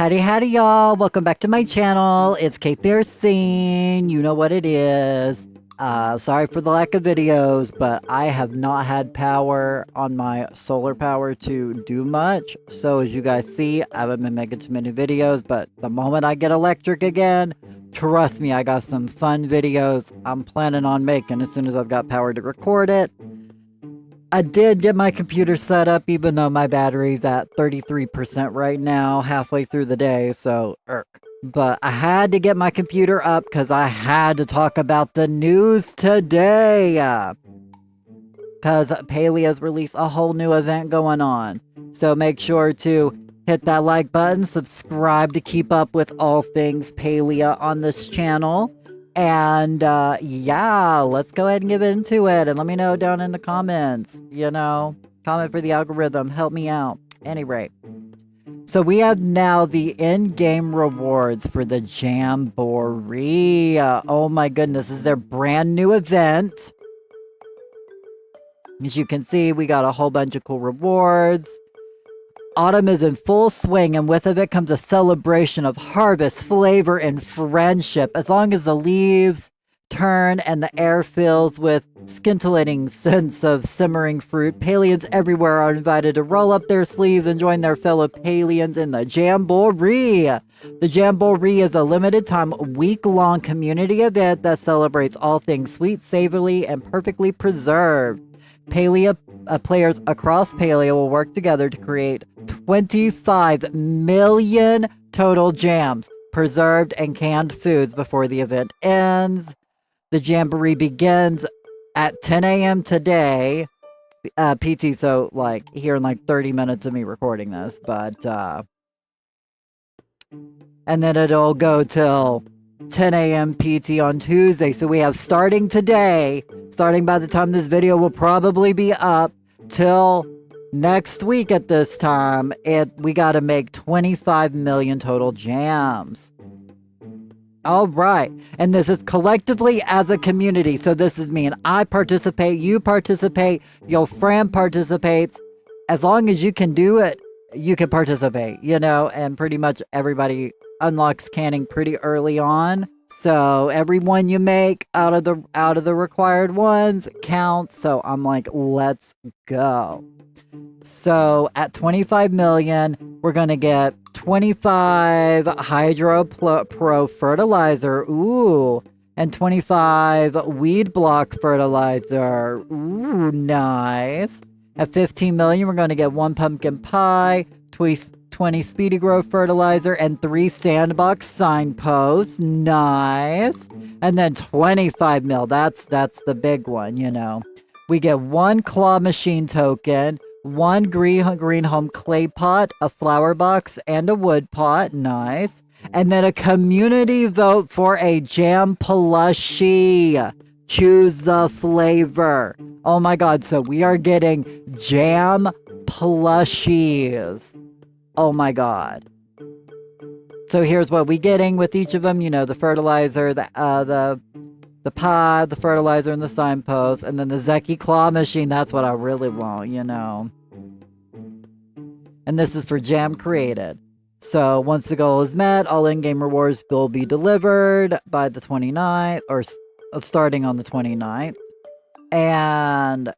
Howdy y'all, welcome back to my channel. It's Kate Pearson, you know what it is. Sorry for the lack of videos, but I have not had power on my solar power to do much. So as you guys see, I haven't been making too many videos, but the moment I get electric again, trust me, I got some fun videos I'm planning on making as soon as I've got power to record it. I did get my computer set up, even though my battery's at 33% right now, halfway through the day, so But I had to get my computer up because I had to talk about the news today. Because Palea's released a whole new event going on. So make sure to hit that like button, subscribe to keep up with all things Palea on this channel. And yeah, let's go ahead and get into it. And let me know down in the comments, comment for the algorithm, help me out. Anyway, so we have now the in-game rewards for the Jam-Boree. Oh my goodness, this is their brand new event. As you can see, we got a whole bunch of cool rewards. Autumn is in full swing, and with it comes a celebration of harvest, flavor, and friendship. As long as the leaves turn and the air fills with scintillating scents of simmering fruit, Paleans everywhere are invited to roll up their sleeves and join their fellow Paleans in the Jam-Boree. The Jam-Boree is a limited-time, week-long community event that celebrates all things sweet, savory, and perfectly preserved. Palea players across Palea will work together to create 25 million total jams, preserved and canned foods before the event ends. The Jam-Boree begins at 10 a.m. today, PT, so here in 30 minutes of me recording this, but and then it'll go till 10 a.m. PT on Tuesday. So we have starting today, starting by the time this video will probably be up, till next week at this time, we got to make 25 million total jams. All right. And this is collectively as a community. So this is me and I participate, you participate, your friend participates. As long as you can do it, you can participate, and pretty much everybody unlocks canning pretty early on. So every one you make out of the required ones counts. So I'm like, let's go. So at 25 million, we're going to get 25 Hydro Pro fertilizer. Ooh. And 25 weed block fertilizer. Ooh, nice. At 15 million, we're going to get 1 pumpkin pie, 20 Speedy Grow fertilizer, and 3 sandbox signposts. Nice. And then 25 mil. That's the big one, We get 1 claw machine token, 1 green home clay pot, a flower box, and a wood pot. Nice. And then a community vote for a jam plushie. Choose the flavor. Oh my god, so we are getting jam plushies. Oh my god. So here's what we're getting with each of them. The fertilizer, the pod, the fertilizer, and the signpost. And then the Zeki claw machine. That's what I really want, And this is for jam created. So once the goal is met, all in-game rewards will be delivered by the 29th, or starting on the 29th. And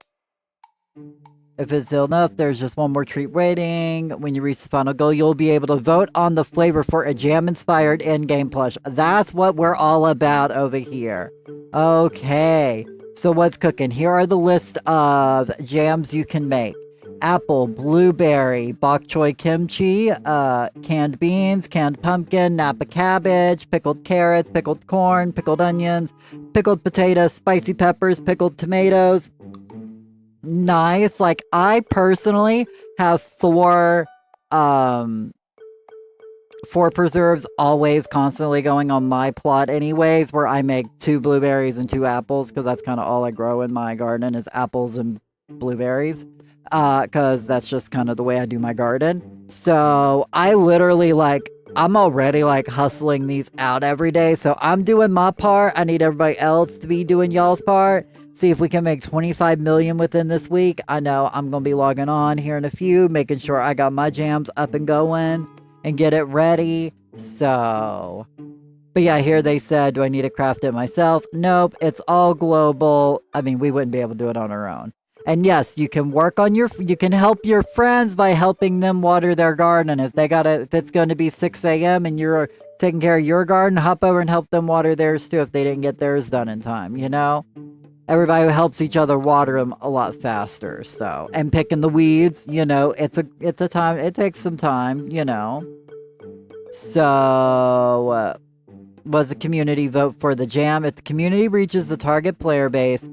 if it's still enough, there's just one more treat waiting. When you reach the final goal, you'll be able to vote on the flavor for a jam-inspired in-game plush. That's what we're all about over here. Okay, so what's cooking? Here are the list of jams you can make. Apple, blueberry, bok choy kimchi, canned beans, canned pumpkin, Napa cabbage, pickled carrots, pickled corn, pickled onions, pickled potatoes, spicy peppers, pickled tomatoes. Nice. I personally have 4 preserves always constantly going on my plot anyways, where I make 2 blueberries and 2 apples, because that's kind of all I grow in my garden is apples and blueberries, because that's just kind of the way I do my garden. So I literally I'm already hustling these out every day, so I'm doing my part. I need everybody else to be doing y'all's part. See if we can make 25 million within this week. I know I'm going to be logging on here in a few, making sure I got my jams up and going. and get it ready. So, but yeah, here they said, do I need to craft it myself? Nope, it's all global. I mean, we wouldn't be able to do it on our own. And yes, you can you can help your friends by helping them water their garden. If it's going to be 6 a.m. and you're taking care of your garden, hop over and help them water theirs too if they didn't get theirs done in time, you know? Everybody helps each other water them a lot faster, so. And picking the weeds, you know, it takes some time, you know. So, was a community vote for the jam. If the community reaches the target player base,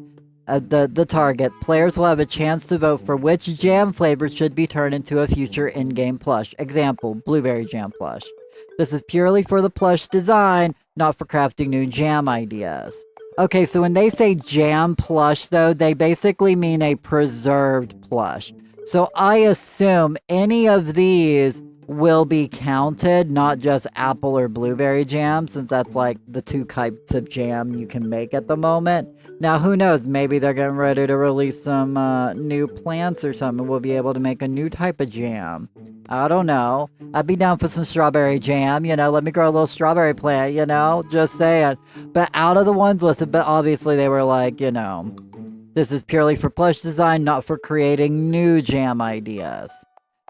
the target, players will have a chance to vote for which jam flavor should be turned into a future in-game plush. Example, blueberry jam plush. This is purely for the plush design, not for crafting new jam ideas. Okay, so when they say jam plush, though, they basically mean a preserved plush. So I assume any of these will be counted, not just apple or blueberry jam, since that's like the two types of jam you can make at the moment. Now, who knows? Maybe they're getting ready to release some new plants or something. We'll be able to make a new type of jam. I don't know. I'd be down for some strawberry jam, you know. Let me grow a little strawberry plant, you know. Just saying. But out of the ones listed, but obviously they were like, you know, this is purely for plush design, not for creating new jam ideas.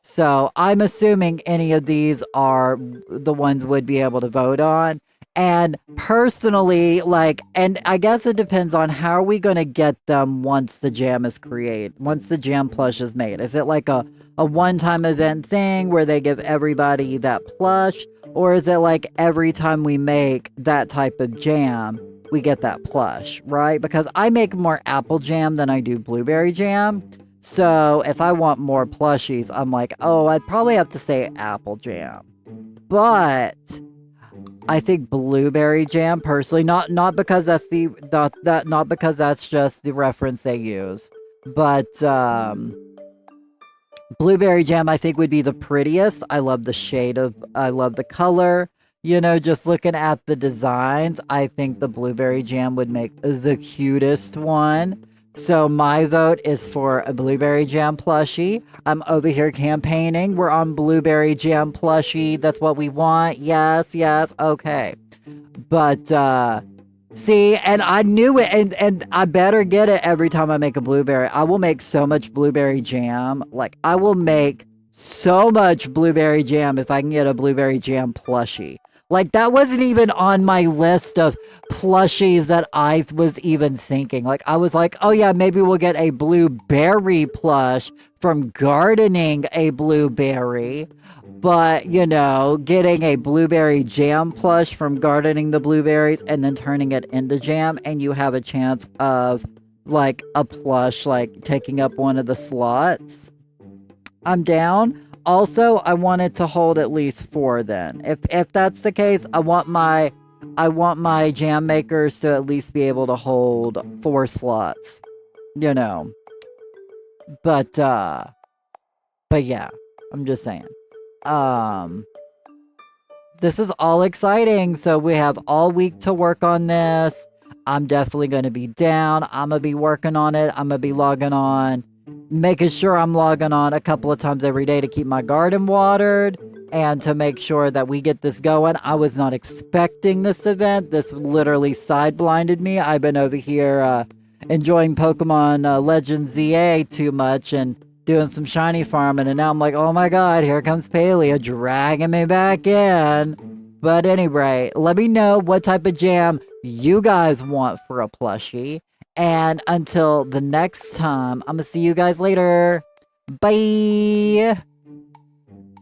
So I'm assuming any of these are the ones would be able to vote on. And personally, like, and I guess it depends on how are we going to get them once the jam is created, once the jam plush is made. Is it like a one-time event thing where they give everybody that plush? Or is it like every time we make that type of jam, we get that plush, right? Because I make more apple jam than I do blueberry jam. So if I want more plushies, I'm like, oh, I'd probably have to say apple jam. But I think blueberry jam personally, not because that's not because that's just the reference they use, but blueberry jam I think would be the prettiest. I love the color. You know, just looking at the designs, I think the blueberry jam would make the cutest one. So my vote is for a blueberry jam plushie. I'm over here campaigning. We're on blueberry jam plushie. That's what we want. Yes, okay. But, see, and I knew it, and I better get it every time I make a blueberry. I will make so much blueberry jam. Like, I will make so much blueberry jam if I can get a blueberry jam plushie. Like, that wasn't even on my list of plushies that I was even thinking. Like, I was like, oh yeah, maybe we'll get a blueberry plush from gardening a blueberry. But, you know, getting a blueberry jam plush from gardening the blueberries and then turning it into jam, and you have a chance of, like, a plush, like, taking up one of the slots. I'm down. Also, I want it to hold at least 4 then. If that's the case, I want my jam makers to at least be able to hold 4 slots. You know. But yeah, I'm just saying. This is all exciting, so we have all week to work on this. I'm definitely going to be down. I'm going to be working on it. I'm going to be logging on. Making sure I'm logging on a couple of times every day to keep my garden watered and to make sure that we get this going. I was not expecting this event. This literally side-blinded me. I've been over here enjoying Pokemon Legends ZA too much and doing some shiny farming, and now I'm like, oh my god, here comes Palea dragging me back in. But anyway, let me know what type of jam you guys want for a plushie. And until the next time, I'm gonna see you guys later. Bye!